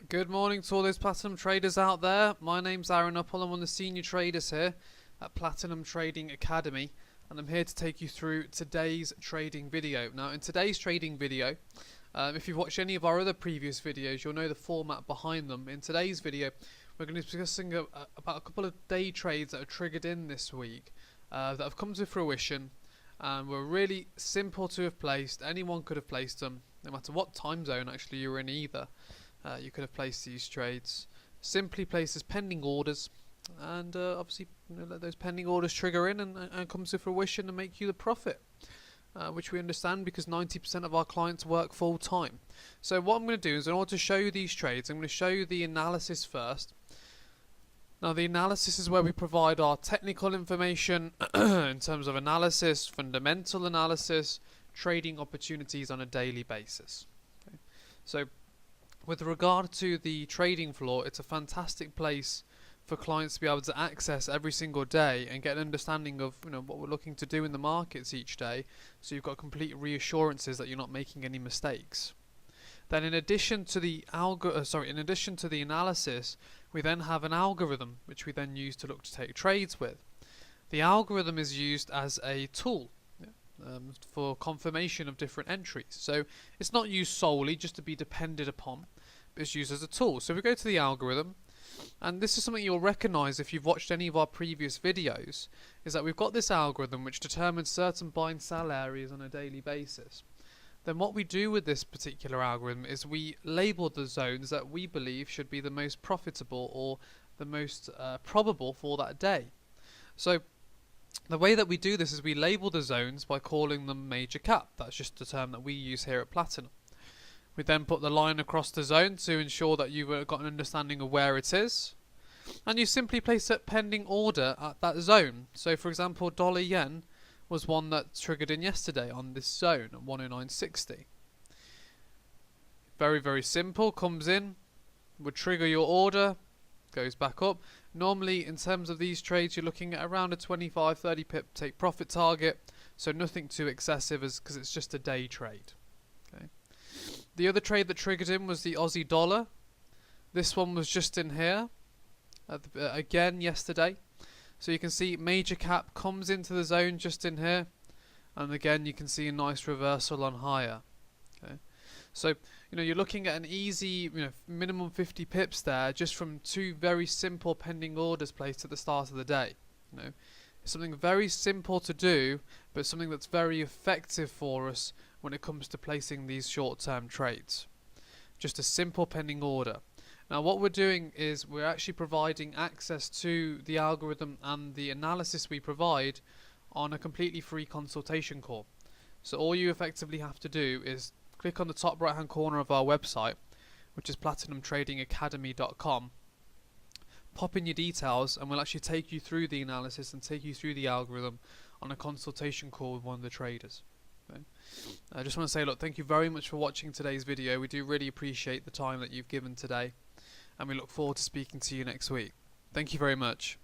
Good morning to all those Platinum traders out there. My name's Aaron Uppel. I'm one of the senior traders here at Platinum Trading Academy, and I'm here to take you through today's trading video. Now, in today's trading video, if you've watched any of our other previous videos, you'll know the format behind them. In today's video, we're going to be discussing about a couple of day trades that are triggered in this week that have come to fruition and were really simple to have placed. Anyone could have placed them, no matter what time zone actually you were in either. You could have placed these trades. Simply place as pending orders, and obviously let those pending orders trigger in and come to fruition and make you the profit, which we understand because 90% of our clients work full time. So what I'm going to do is, in order to show you these trades, I'm going to show you the analysis first. Now, the analysis is where we provide our technical information in terms of analysis, fundamental analysis, trading opportunities on a daily basis. Okay. So with regard to the trading floor, it's a fantastic place for clients to be able to access every single day and get an understanding of what we're looking to do in the markets each day, so you've got complete reassurances that you're not making any mistakes. Then in addition to the analysis, we then have an algorithm which we then use to look to take trades with. The algorithm is used as a tool for confirmation of different entries. So it's not used solely just to be depended upon, but it's used as a tool. So we go to the algorithm, and this is something you'll recognize if you've watched any of our previous videos, is that we've got this algorithm which determines certain buy and sell areas on a daily basis. Then what we do with this particular algorithm is we label the zones that we believe should be the most profitable or the most probable for that day. So the way that we do this is we label the zones by calling them major cap. That's just the term that we use here at Platinum. We then put the line across the zone to ensure that you've got an understanding of where it is, and you simply place a pending order at that zone. So for example, dollar yen was one that triggered in yesterday on this zone at 109.60. Very, very simple. Comes in, would trigger your order, goes back up. Normally in terms of these trades, you're looking at around a 25-30 pip take profit target, so nothing too excessive because it's just a day trade. Okay. The other trade that triggered in was the Aussie dollar. This one was just in here again yesterday. So you can see major cap comes into the zone just in here, and again you can see a nice reversal on higher. Okay. So you're looking at an easy minimum 50 pips there just from two very simple pending orders placed at the start of the day. It's something very simple to do, but something that's very effective for us when it comes to placing these short-term trades. Just a simple pending order. Now what we're doing is we're actually providing access to the algorithm and the analysis we provide on a completely free consultation call. So all you effectively have to do is click on the top right hand corner of our website, which is platinumtradingacademy.com, pop in your details, and we'll actually take you through the analysis and take you through the algorithm on a consultation call with one of the traders. Okay. I just want to say, look, thank you very much for watching today's video. We do really appreciate the time that you've given today, and we look forward to speaking to you next week. Thank you very much.